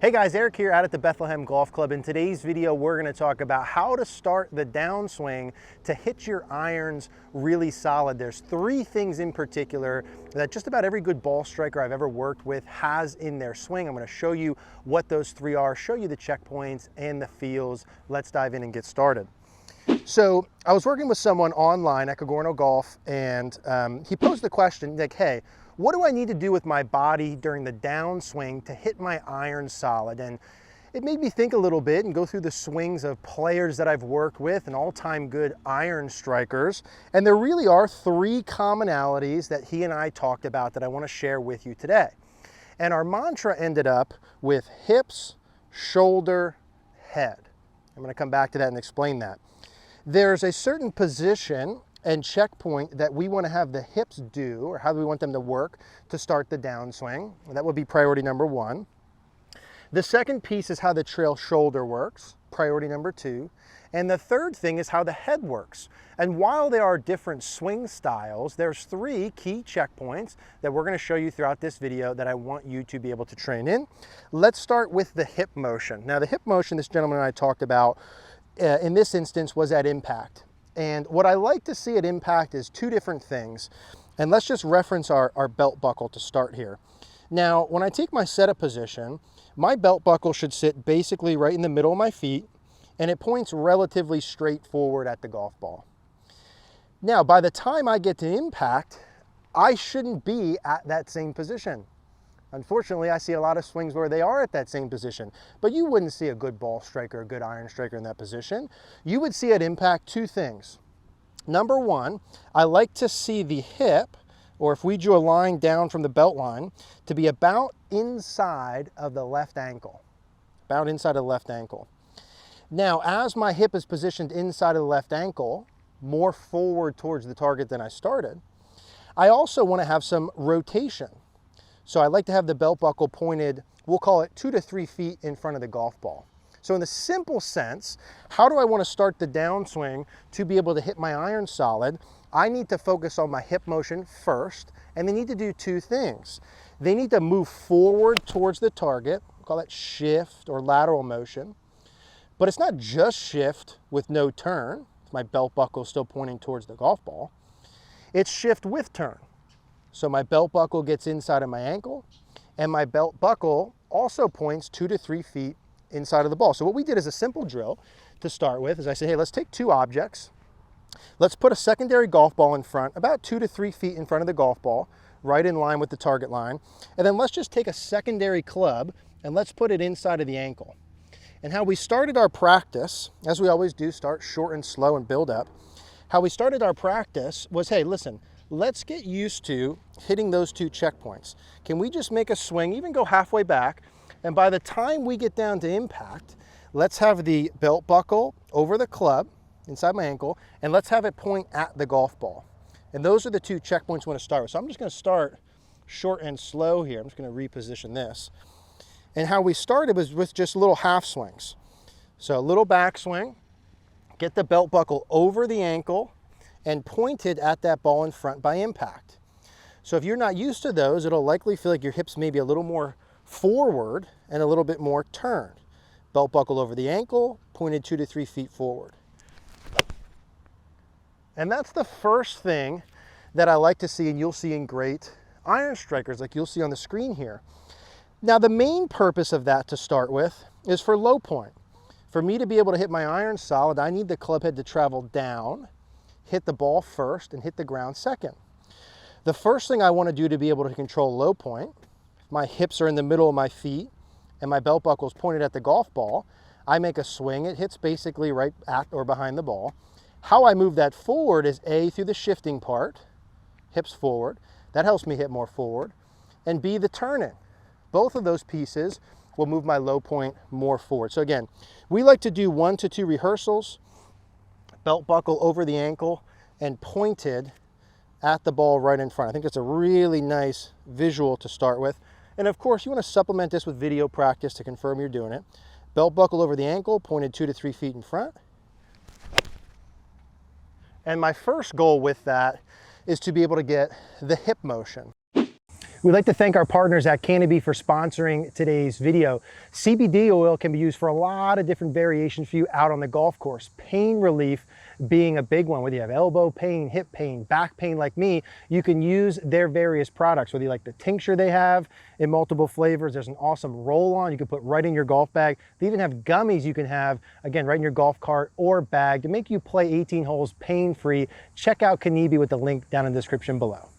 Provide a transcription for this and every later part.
Hey guys, Eric here out at the Bethlehem Golf Club. In today's video, we're going to talk about how to start the downswing to hit your irons really solid. There's three things in particular that just about every good ball striker I've ever worked with has in their swing. I'm going to show you what those three are, show you the checkpoints and the feels. Let's dive in and get started. So I was working with someone online at Cogorno Golf, and he posed the question like, hey, what do I need to do with my body during the downswing to hit my iron solid? And it made me think a little bit and go through the swings of players that I've worked with and all-time good iron strikers. And there really are three commonalities that he and I talked about that I want to share with you today. And our mantra ended up with hips, shoulder, head. I'm going to come back to that and explain that. There's a certain position and checkpoint that we want to have the hips do, or how do we want them to work to start the downswing. That would be priority number one. The second piece is how the trail shoulder works, priority number two. And the third thing is how the head works. And while there are different swing styles, there's three key checkpoints that we're going to show you throughout this video that I want you to be able to train in. Let's start with the hip motion. Now the hip motion this gentleman and I talked about in this instance was at impact. And what I like to see at impact is two different things. And let's just reference our belt buckle to start here. Now, when I take my setup position, my belt buckle should sit basically right in the middle of my feet, and it points relatively straight forward at the golf ball. Now, by the time I get to impact, I shouldn't be at that same position. Unfortunately, I see a lot of swings where they are at that same position, but you wouldn't see a good ball striker, a good iron striker in that position. You would see at impact two things. Number one, I like to see the hip, or if we drew a line down from the belt line, to be about inside of the left ankle, about inside of the left ankle. Now, as my hip is positioned inside of the left ankle, more forward towards the target than I started, I also want to have some rotation. So I like to have the belt buckle pointed, we'll call it 2 to 3 feet in front of the golf ball. So in the simple sense, how do I want to start the downswing to be able to hit my iron solid? I need to focus on my hip motion first, and they need to do two things. They need to move forward towards the target, we'll call that shift or lateral motion. But it's not just shift with no turn, my belt buckle still pointing towards the golf ball. It's shift with turn. So my belt buckle gets inside of my ankle, and my belt buckle also points 2 to 3 feet inside of the ball. So what we did is a simple drill to start with, is I said, hey, let's take two objects. Let's put a secondary golf ball in front, about 2 to 3 feet in front of the golf ball, right in line with the target line. And then let's just take a secondary club and let's put it inside of the ankle. And how we started our practice, as we always do, start short and slow and build up. How we started our practice was, hey, listen, let's get used to hitting those two checkpoints. Can we just make a swing, even go halfway back, and by the time we get down to impact, let's have the belt buckle over the club, inside my ankle, and let's have it point at the golf ball. And those are the two checkpoints we want to start with. So I'm just going to start short and slow here. I'm just going to reposition this. And how we started was with just little half swings. So a little backswing, get the belt buckle over the ankle, and pointed at that ball in front by impact. So if you're not used to those, it'll likely feel like your hips may be a little more forward and a little bit more turned. Belt buckle over the ankle, pointed 2 to 3 feet forward. And that's the first thing that I like to see, and you'll see in great iron strikers like you'll see on the screen here. Now the main purpose of that to start with is for low point. For me to be able to hit my iron solid, I need the club head to travel down, hit the ball first, and hit the ground second. The first thing I want to do to be able to control low point, if my hips are in the middle of my feet and my belt buckle is pointed at the golf ball, I make a swing, it hits basically right at or behind the ball. How I move that forward is A, through the shifting part, hips forward, that helps me hit more forward, and B, the turning. Both of those pieces will move my low point more forward. So again, we like to do 1 to 2 rehearsals, belt buckle over the ankle and pointed at the ball right in front. I think that's a really nice visual to start with. And of course, you want to supplement this with video practice to confirm you're doing it. Belt buckle over the ankle, pointed 2 to 3 feet in front. And my first goal with that is to be able to get the hip motion. We'd like to thank our partners at Canopy for sponsoring today's video. CBD oil can be used for a lot of different variations for you out on the golf course. Pain relief being a big one. Whether you have elbow pain, hip pain, back pain like me, you can use their various products. Whether you like the tincture they have in multiple flavors, there's an awesome roll-on you can put right in your golf bag. They even have gummies you can have, again, right in your golf cart or bag to make you play 18 holes pain-free. Check out Canopy with the link down in the description below.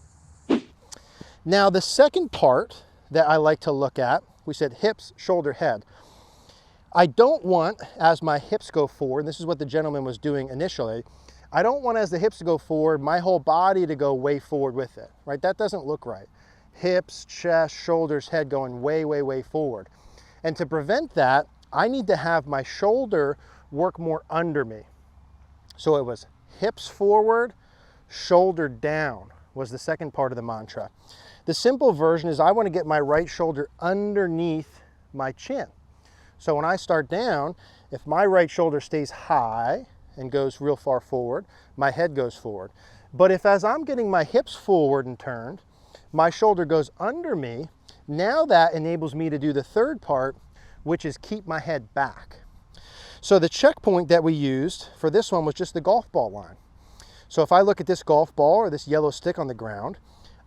Now, the second part that I like to look at, we said hips, shoulder, head. I don't want, as my hips go forward, and this is what the gentleman was doing initially, I don't want as the hips go forward, my whole body to go way forward with it, right? That doesn't look right. Hips, chest, shoulders, head going way, way, way forward. And to prevent that, I need to have my shoulder work more under me. So it was hips forward, shoulder down was the second part of the mantra. The simple version is I want to get my right shoulder underneath my chin. So when I start down, if my right shoulder stays high and goes real far forward, my head goes forward. But if as I'm getting my hips forward and turned, my shoulder goes under me, now that enables me to do the third part, which is keep my head back. So the checkpoint that we used for this one was just the golf ball line. So if I look at this golf ball or this yellow stick on the ground,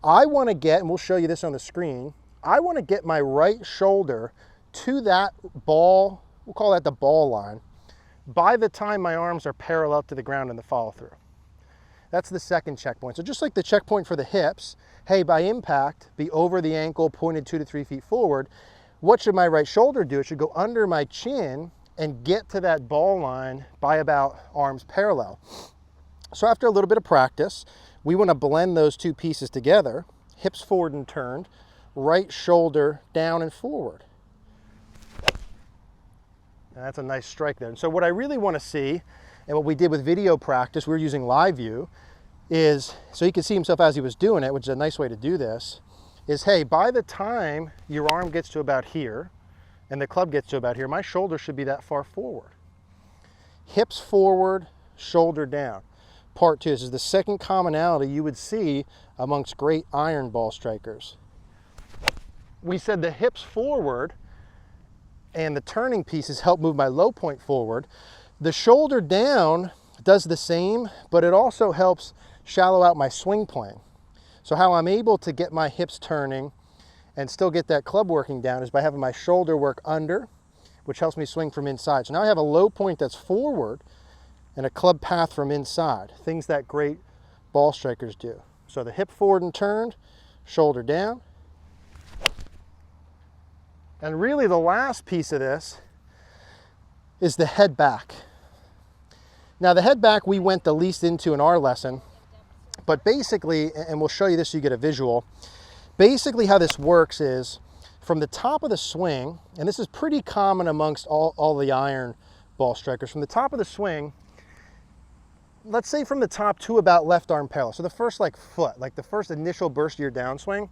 I want to get, and we'll show you this on the screen, I want to get my right shoulder to that ball, we'll call that the ball line, by the time my arms are parallel to the ground in the follow through. That's the second checkpoint. So just like the checkpoint for the hips, hey, by impact, be over the ankle, pointed 2 to 3 feet forward. What should my right shoulder do? It should go under my chin and get to that ball line by about arms parallel. So after a little bit of practice, we want to blend those two pieces together, hips forward and turned, right shoulder down and forward. And that's a nice strike there. And so what I really want to see, and what we did with video practice, we were using live view, is, so he could see himself as he was doing it, which is a nice way to do this, is, hey, by the time your arm gets to about here, and the club gets to about here, my shoulder should be that far forward. Hips forward, shoulder down. Part two, this is the second commonality you would see amongst great iron ball strikers. We said the hips forward and the turning pieces help move my low point forward. The shoulder down does the same, but it also helps shallow out my swing plane. So how I'm able to get my hips turning and still get that club working down is by having my shoulder work under, which helps me swing from inside. So now I have a low point that's forward and a club path from inside, things that great ball strikers do. So the hip forward and turned, shoulder down. And really the last piece of this is the head back. Now the head back we went the least into in our lesson, but basically, and we'll show you this so you get a visual, basically how this works is from the top of the swing, and this is pretty common amongst all the iron ball strikers, from the top of the swing, let's say from the top to about left arm parallel, so the first like foot, like the first initial burst of your downswing,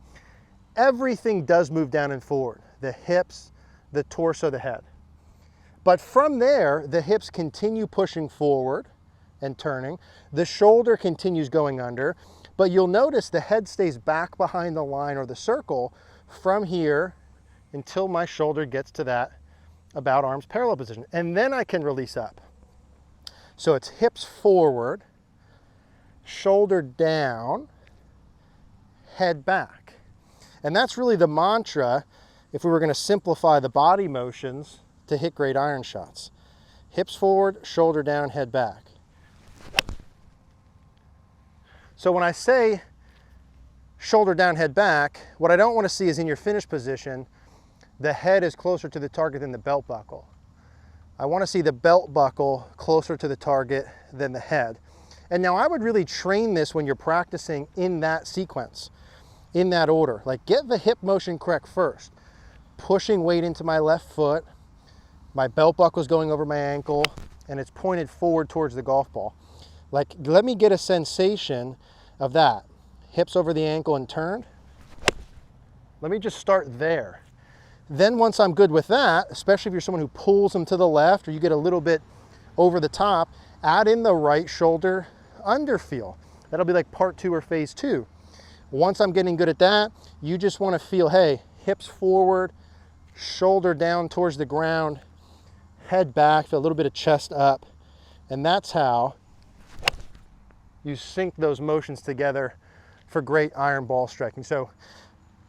everything does move down and forward. The hips, the torso, the head. But from there, the hips continue pushing forward and turning. The shoulder continues going under, but you'll notice the head stays back behind the line or the circle from here until my shoulder gets to that about arms parallel position. And then I can release up. So it's hips forward, shoulder down, head back. And that's really the mantra if we were going to simplify the body motions to hit great iron shots. Hips forward, shoulder down, head back. So when I say shoulder down, head back, what I don't want to see is in your finish position, the head is closer to the target than the belt buckle. I want to see the belt buckle closer to the target than the head. And now I would really train this when you're practicing in that sequence, in that order. Like get the hip motion correct first. Pushing weight into my left foot, my belt buckle is going over my ankle, and it's pointed forward towards the golf ball. Like, let me get a sensation of that. Hips over the ankle and turned. Let me just start there. Then once I'm good with that, especially if you're someone who pulls them to the left or you get a little bit over the top, add in the right shoulder under feel. That'll be like part two or phase two. Once I'm getting good at that, you just want to feel, hey, hips forward, shoulder down towards the ground, head back, feel a little bit of chest up. And that's how you sync those motions together for great iron ball striking. So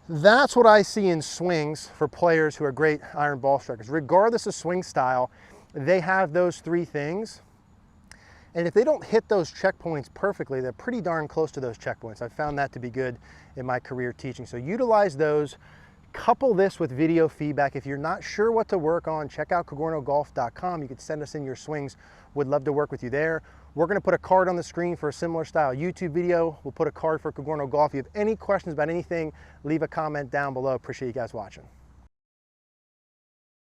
that's what I see in swings for players who are great iron ball strikers. Regardless of swing style, they have those three things. And if they don't hit those checkpoints perfectly, they're pretty darn close to those checkpoints. I've found that to be good in my career teaching. So utilize those. Couple this with video feedback. If you're not sure what to work on, check out cogornogolf.com. You can send us in your swings. Would love to work with you there. We're going to put a card on the screen for a similar style YouTube video. We'll put a card for Cogorno Golf. If you have any questions about anything, leave a comment down below. Appreciate you guys watching.